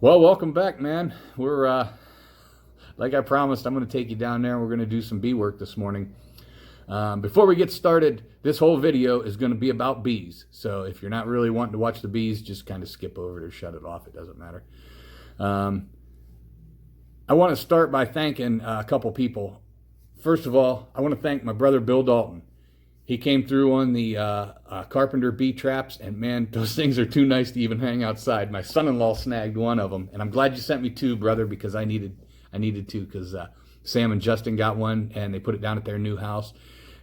Well, welcome back, man. We're like I promised, I'm going to take you down there. We're going to do some bee work this morning. Before we get started, this whole video is going to be about bees. So if you're not really wanting to watch the bees, just kind of skip over it or shut it off. It doesn't matter. Um, I want to start by thanking a couple people. First of all, I want to thank my brother Bill Dalton. He came through on the Carpenter bee traps, and man, those things are too nice to even hang outside. My son-in-law snagged one of them, and I'm glad you sent me two, brother, because I needed two, because Sam and Justin got one, and they put it down at their new house.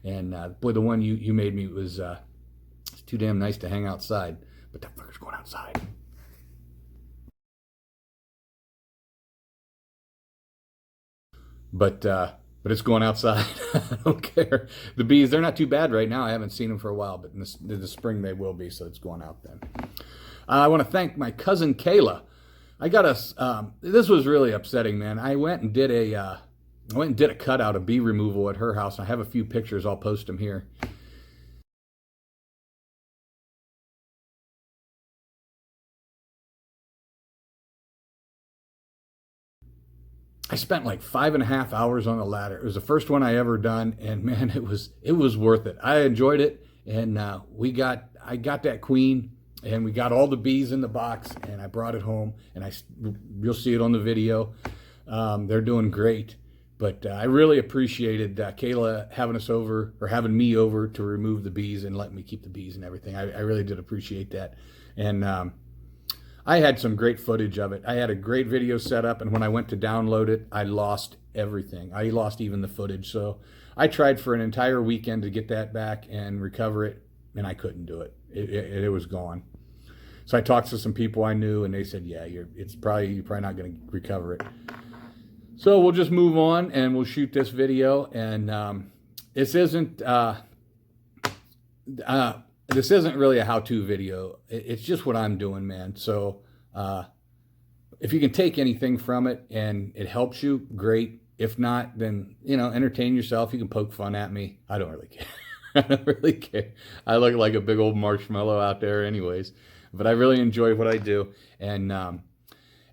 And boy, the one you made me was it's too damn nice to hang outside. But that fucker's going outside. But it's going outside. I don't care. The bees, they're not too bad right now. I haven't seen them for a while, but in the spring they will be, so it's going out then. I want to thank my cousin Kayla. I got a. This was really upsetting, man. I went and did a cutout of bee removal at her house. I have a few pictures. I'll post them here. I spent like 5.5 hours on the ladder. It was the first one I ever done, and man, it was worth it. I enjoyed it, and I got that queen, and we got all the bees in the box, and I brought it home, and you'll see it on the video. They're doing great, but I really appreciated Kayla having us over, or having me over, to remove the bees and let me keep the bees and everything. I really did appreciate that, and I had some great footage of it. I had a great video set up, and when I went to download it, I lost everything. I lost even the footage. So I tried for an entire weekend to get that back and recover it, and I couldn't do it. It was gone. So I talked to some people I knew, and they said, "Yeah, you're probably not going to recover it." So we'll just move on, and we'll shoot this video. And this isn't. This isn't really a how-to video. It's just what I'm doing, man. So if you can take anything from it and it helps you, great. If not, then, entertain yourself. You can poke fun at me. I don't really care. I don't really care. I look like a big old marshmallow out there anyways. But I really enjoy what I do. And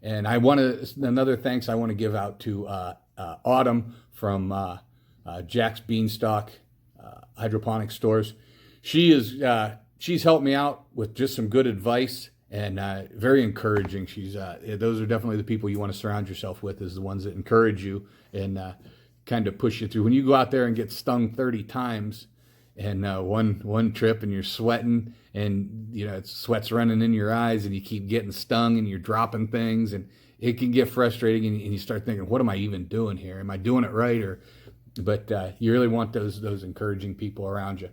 another thanks I want to give out to Autumn from Jack's Beanstalk Hydroponic Stores. She's helped me out with just some good advice, and very encouraging. Those are definitely the people you want to surround yourself with, is the ones that encourage you and kind of push you through. When you go out there and get stung 30 times and one trip, and you're sweating, and it's sweat's running in your eyes, and you keep getting stung, and you're dropping things, and it can get frustrating, and you start thinking, what am I even doing here? Am I doing it right? But you really want those encouraging people around you.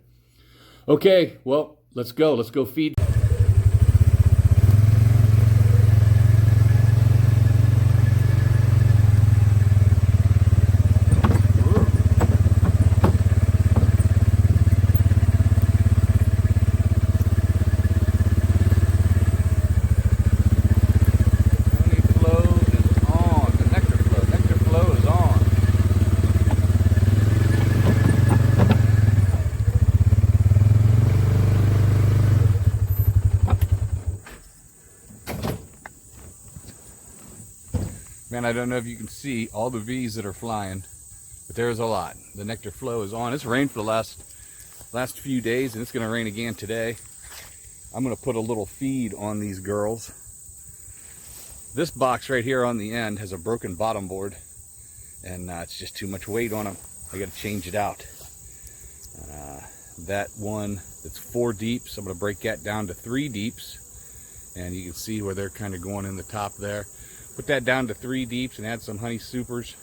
Okay, well, let's go. Let's go feed. Man, I don't know if you can see all the bees that are flying, but there's a lot. The nectar flow is on. It's rained for the last few days, and it's going to rain again today. I'm going to put a little feed on these girls. This box right here on the end has a broken bottom board, and it's just too much weight on them. I got to change it out. That one that's 4 deeps, I'm going to break that down to 3 deeps, and you can see where they're kind of going in the top there. Put that down to 3 deeps and add some honey supers,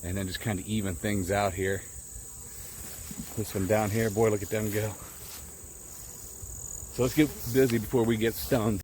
and then just kind of even things out here. This one down here, boy, look at them go. So let's get busy before we get stung.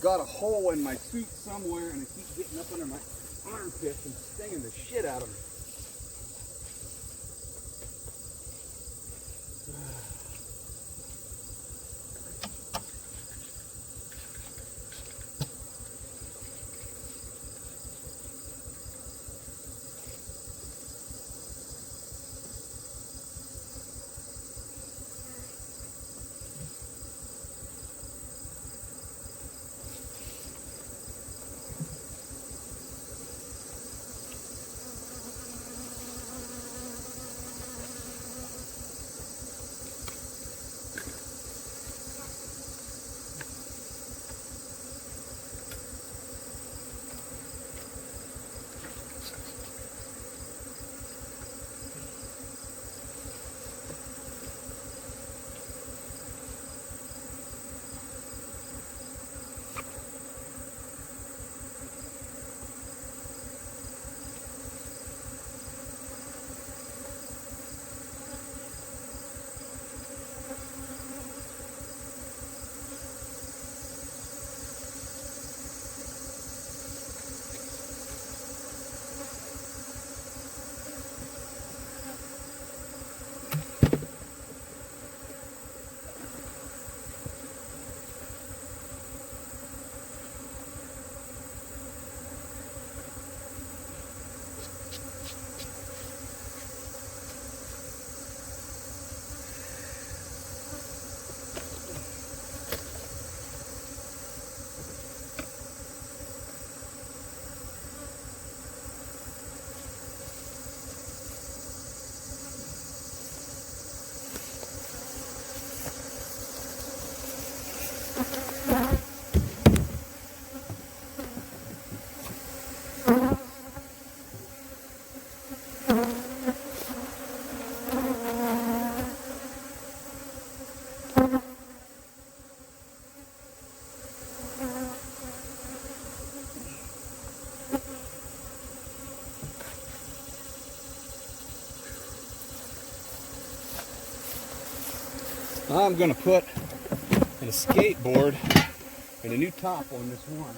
got a hole in my suit somewhere, and it keeps getting up under my armpits and stinging the shit out of me. I'm going to put a skateboard and a new top on this one.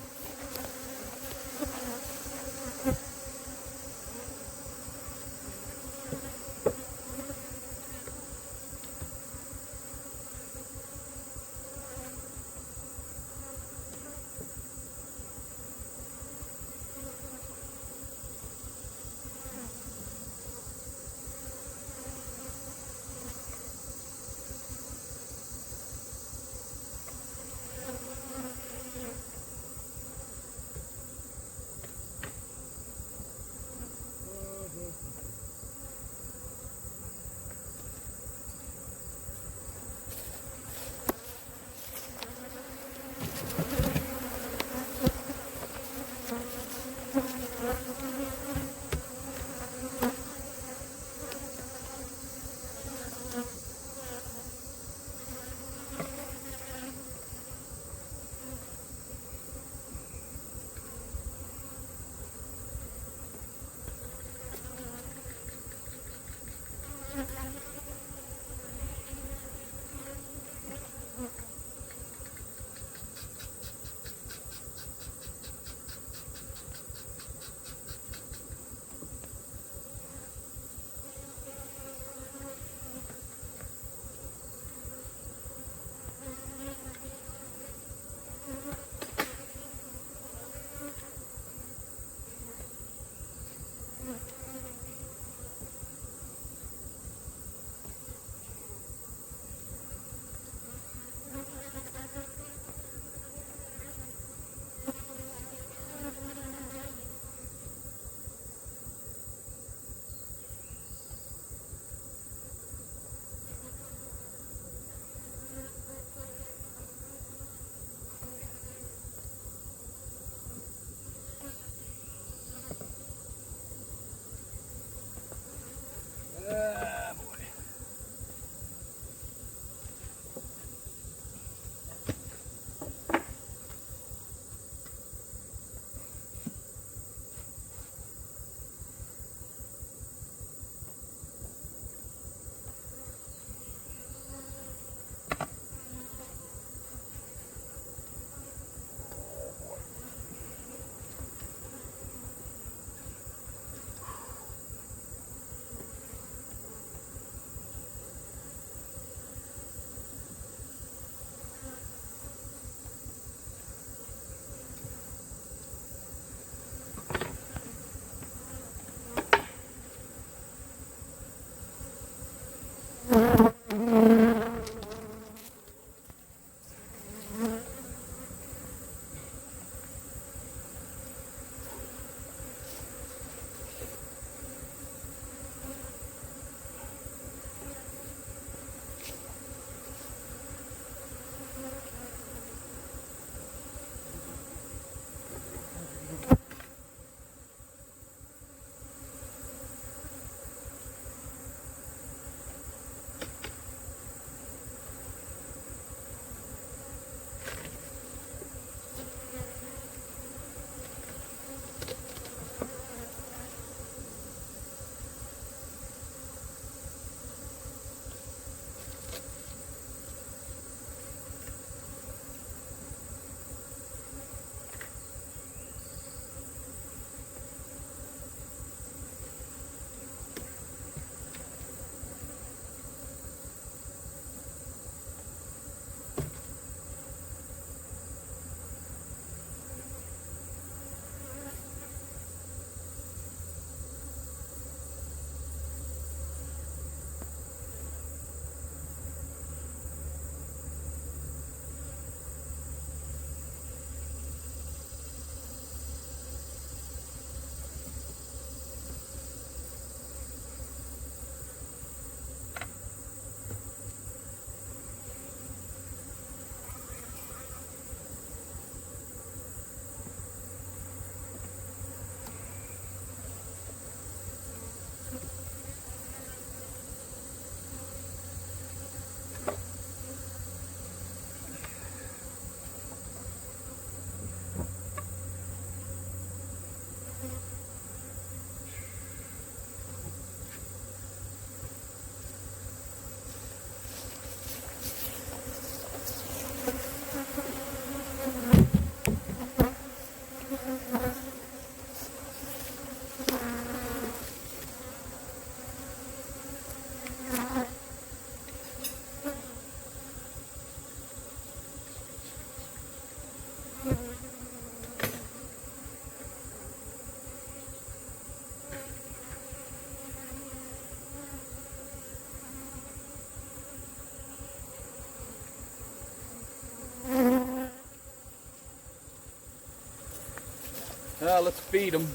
Let's feed them.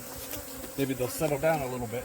Maybe they'll settle down a little bit.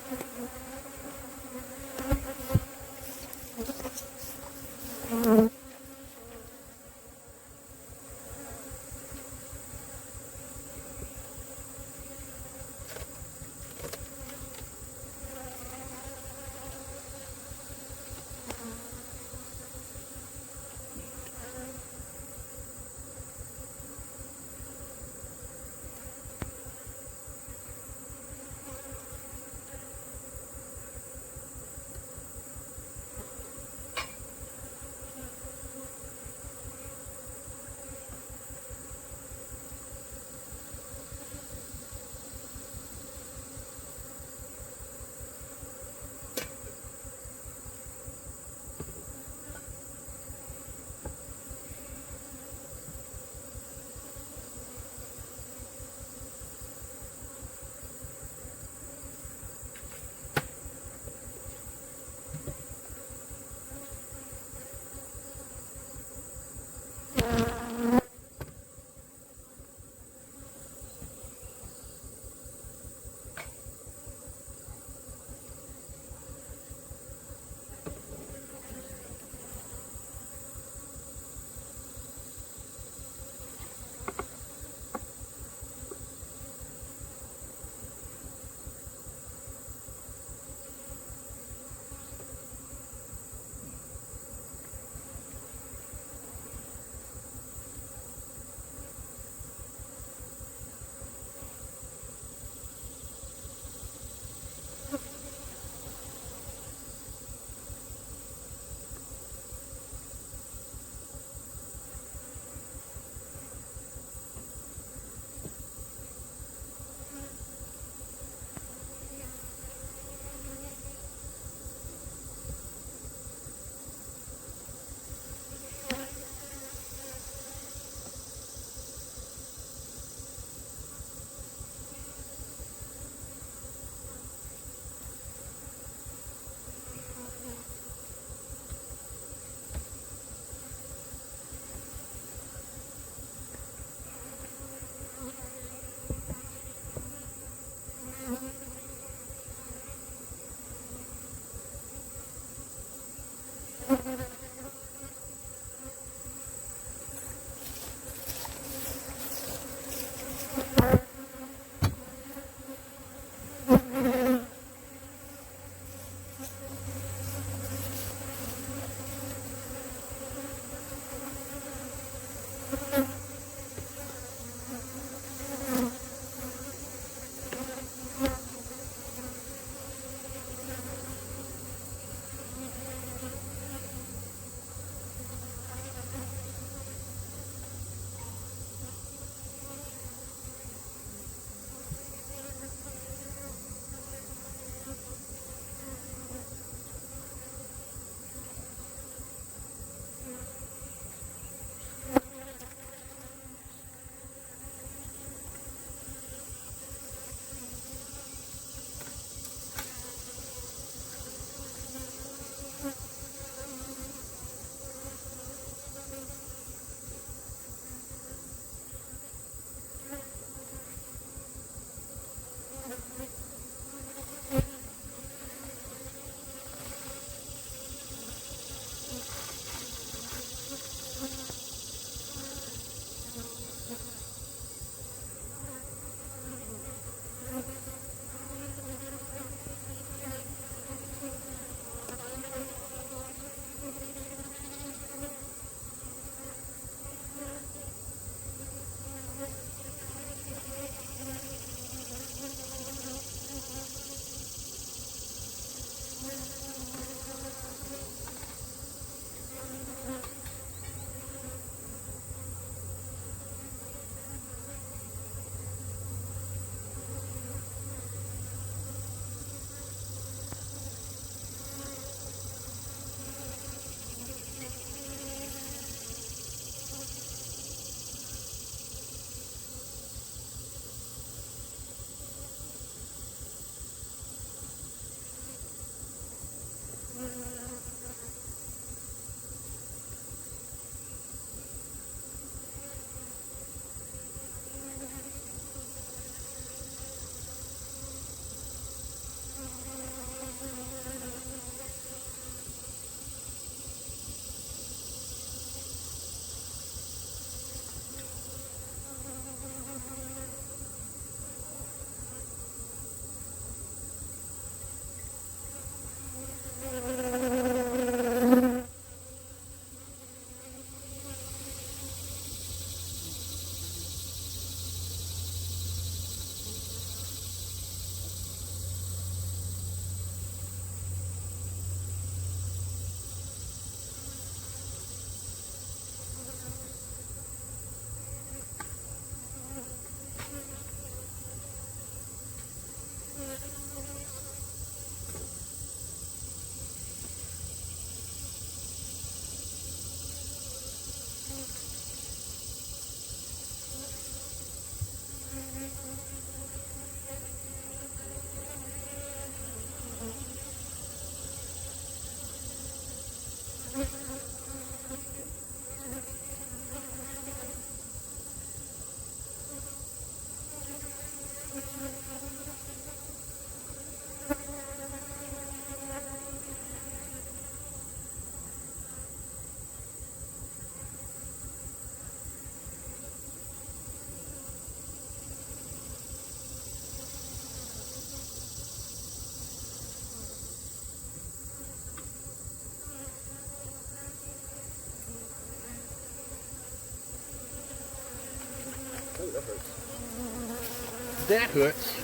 that hurts.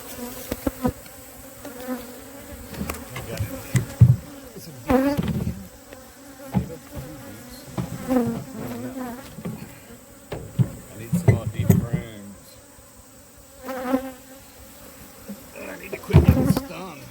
I need some more deep frames. I need to quit getting stung.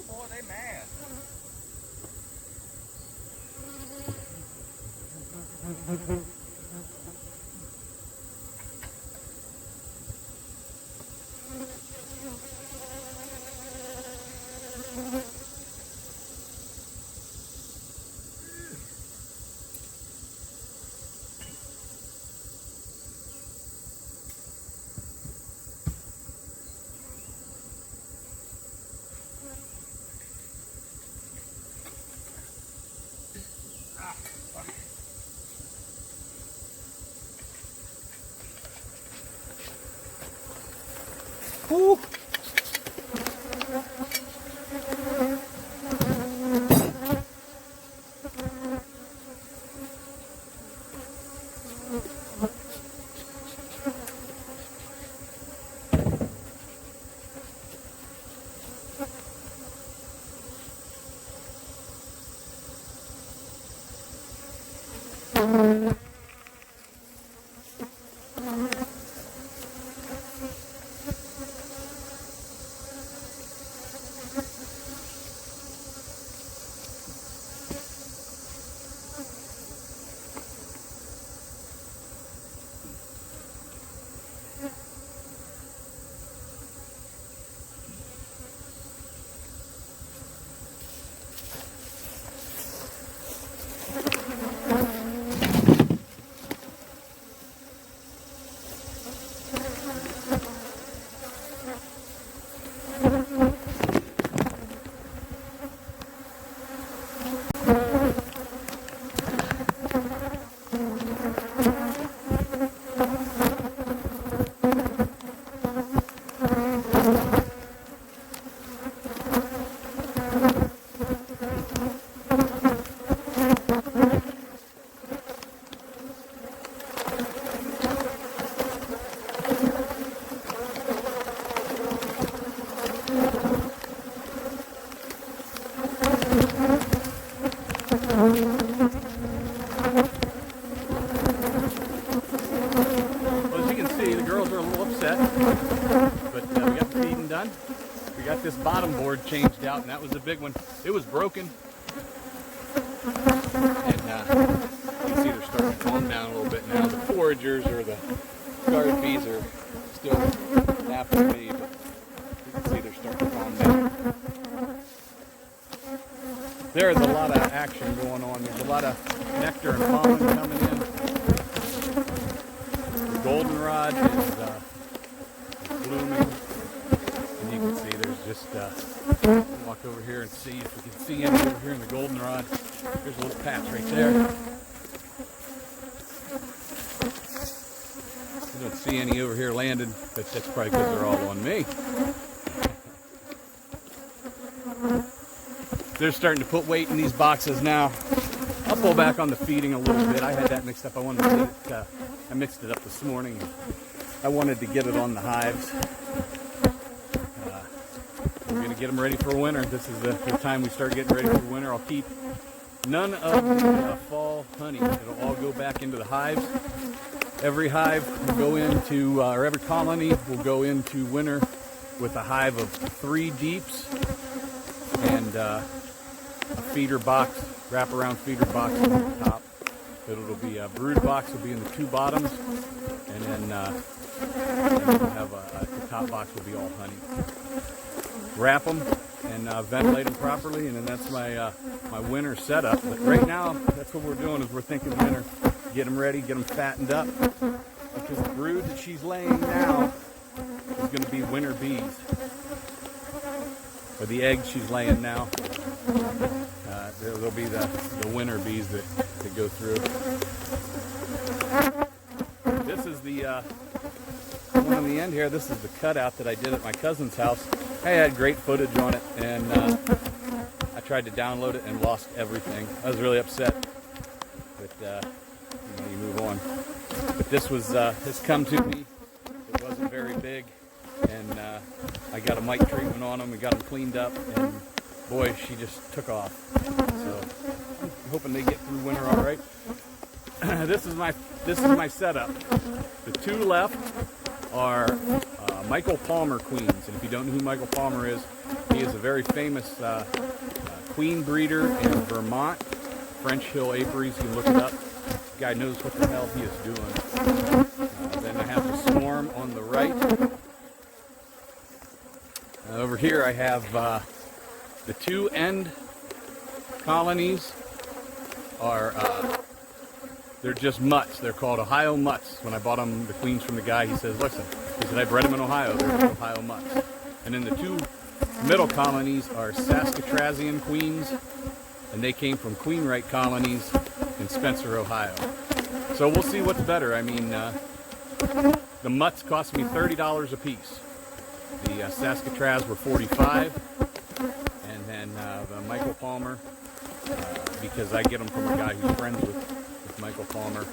Boy, they mad. Woo. Well, as you can see, the girls are a little upset, but we got the feeding done. We got this bottom board changed out, and that was a big one. It was broken, and you can see they're starting to calm down a little bit now. The foragers or the guard bees are still after me, but you can see they're starting to calm down. There's a lot of action going on. There's a lot of nectar and pollen coming in. The goldenrod is blooming. And you can see there's just, walk over here and see if we can see any over here in the goldenrod. There's a little patch right there. I don't see any over here landed, but that's probably because they're all on me. They're starting to put weight in these boxes now. I'll pull back on the feeding a little bit. I had that mixed up. I wanted to get it, I mixed it up this morning. I wanted to get it on the hives. we're going to get them ready for winter. This is the time we start getting ready for winter. I'll keep none of the fall honey. It'll all go back into the hives. Every hive will go into, or every colony will go into winter with a hive of 3 deeps and a feeder box, wraparound feeder box on the top. It'll be a brood box will be in the 2 bottoms, and then we'll have the top box will be all honey. Wrap them and ventilate them properly, and then that's my my winter setup. But right now, that's what we're doing, is we're thinking winter. Get them ready, get them fattened up, because the brood that she's laying now is going to be winter bees. Or the eggs she's laying now, there'll be the winter bees that go through. This is the one on the end here. This is the cutout that I did at my cousin's house. I had great footage on it, and I tried to download it and lost everything. I was really upset, but you move on. But this was this come to me. It wasn't very big, and I got a mite treatment on them. We got them cleaned up, and boy, she just took off. So I'm hoping they get through winter all right. This is my setup. The 2 left are Michael Palmer queens, and if you don't know who Michael Palmer is, he is a very famous queen breeder in Vermont, French Hill Apiaries. You can look it up. This guy knows what the hell he is doing. Then I have the swarm on the right. Over here I have the 2 end colonies are they're just mutts. They're called Ohio mutts. When I bought them, the queens from the guy, he says, listen, he said, I bred them in Ohio. They're Ohio mutts. And then the 2 middle colonies are Saskatchewan queens, and they came from Queenright colonies in Spencer, Ohio. So we'll see what's better. I mean, the mutts cost me $30 a piece. The Saskatchewans were $45, and then the Michael Palmer, because I get them from a guy who's friends with Michael Palmer,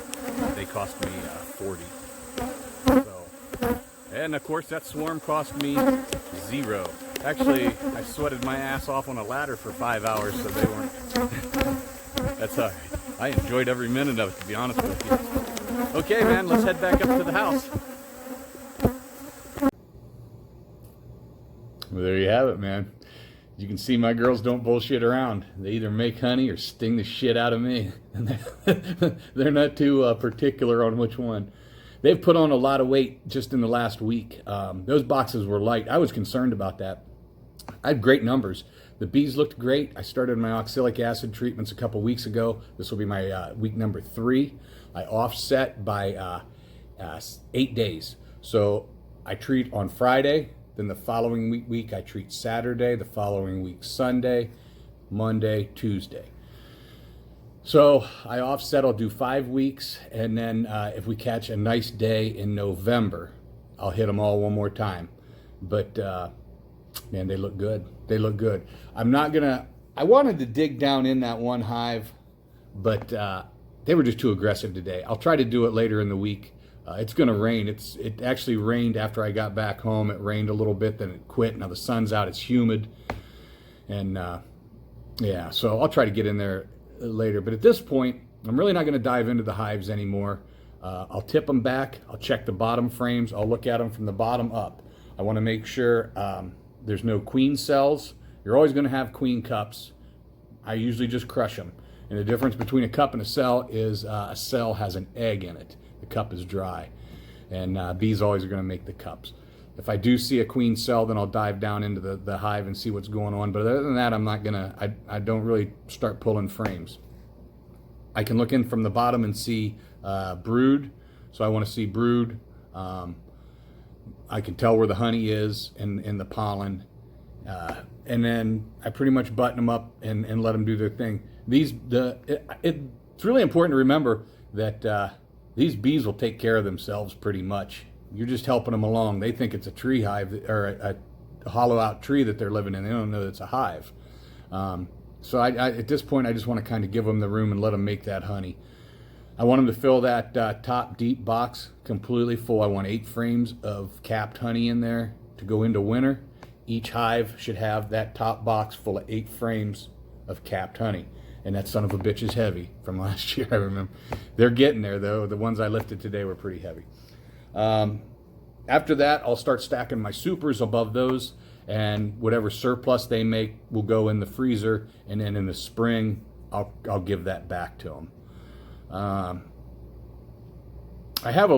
they cost me $40. So, and of course that swarm cost me $0. Actually, I sweated my ass off on a ladder for 5 hours, so they weren't. That's all right. I enjoyed every minute of it, to be honest with you. Okay, man, let's head back up to the house. Well, there you have it, man. You can see my girls don't bullshit around. They either make honey or sting the shit out of me. And they're not too particular on which one. They've put on a lot of weight just in the last week. Those boxes were light. I was concerned about that. I had great numbers. The bees looked great. I started my oxalic acid treatments a couple weeks ago. This will be my week number 3. I offset by 8 days. So I treat on Friday. Then the following week I treat Saturday, the following week Sunday, Monday, Tuesday. So I offset, I'll do 5 weeks, and then if we catch a nice day in November, I'll hit them all one more time. But man, they look good. They look good. I wanted to dig down in that one hive, but they were just too aggressive today. I'll try to do it later in the week. It's going to rain. It actually rained after I got back home. It rained a little bit, then it quit. Now the sun's out. It's humid. And yeah, so I'll try to get in there later. But at this point, I'm really not going to dive into the hives anymore. I'll tip them back. I'll check the bottom frames. I'll look at them from the bottom up. I want to make sure there's no queen cells. You're always going to have queen cups. I usually just crush them. And the difference between a cup and a cell is a cell has an egg in it. The cup is dry, and bees always are going to make the cups. If I do see a queen cell, then I'll dive down into the hive and see what's going on. But other than that, I'm not gonna. I don't really start pulling frames. I can look in from the bottom and see brood, so I want to see brood. I can tell where the honey is in the pollen, and then I pretty much button them up and let them do their thing. It's really important to remember that. These bees will take care of themselves pretty much. You're just helping them along. They think it's a tree hive or a hollow out tree that they're living in. They don't know that it's a hive. So I at this point, I just want to kind of give them the room and let them make that honey. I want them to fill that top deep box completely full. I want 8 frames of capped honey in there to go into winter. each hive should have that top box full of 8 frames of capped honey. And that son of a bitch is heavy from last year, I remember. They're getting there, though. The ones I lifted today were pretty heavy. After that, I'll start stacking my supers above those, and whatever surplus they make will go in the freezer, and then in the spring, I'll give that back to them. I have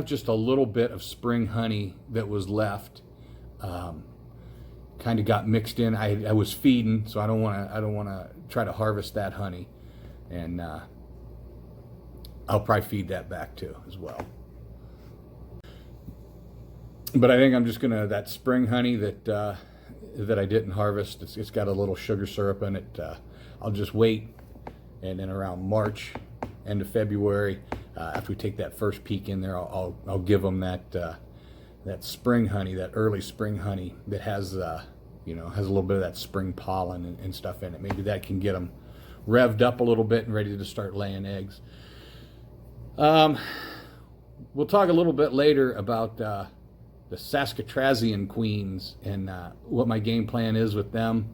just a little bit of spring honey that was left. Kind of got mixed in. I was feeding, so I don't want to try to harvest that honey, and I'll probably feed that back too as well. But I think I'm just gonna, that spring honey that I didn't harvest, it's got a little sugar syrup in it. I'll just wait, and then around March, end of February, after we take that first peek in there, I'll give them that spring honey, that early spring honey that has has a little bit of that spring pollen and stuff in it. Maybe that can get them revved up a little bit and ready to start laying eggs. We'll talk a little bit later about the Saskatchewan queens and what my game plan is with them.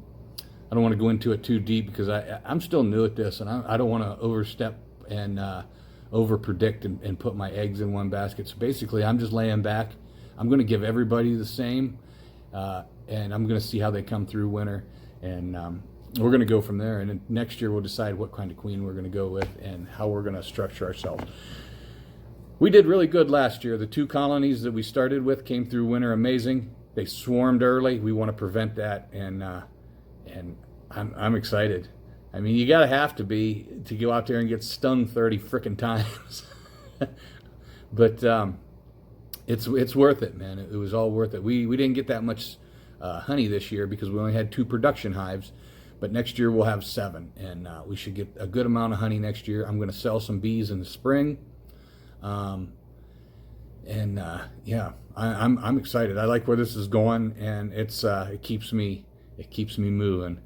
I don't want to go into it too deep because I'm still new at this, and I don't want to overstep and over predict and put my eggs in one basket. So basically, I'm just laying back. I'm going to give everybody the same, and I'm going to see how they come through winter, and we're going to go from there. And then next year, we'll decide what kind of queen we're going to go with and how we're going to structure ourselves. We did really good last year. The 2 colonies that we started with came through winter amazing. They swarmed early. We want to prevent that, and I'm excited. I mean, you gotta have to be to go out there and get stung 30 frickin' times. But it's worth it, man. It was all worth it. We didn't get that much honey this year because we only had 2 production hives. But next year we'll have 7, and we should get a good amount of honey next year. I'm going to sell some bees in the spring. Yeah, I'm excited. I like where this is going, and it keeps me moving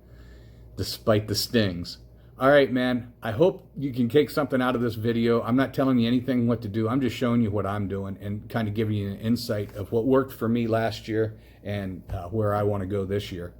despite the stings. All right, man, I hope you can take something out of this video. I'm not telling you anything what to do. I'm just showing you what I'm doing and kind of giving you an insight of what worked for me last year and where I want to go this year.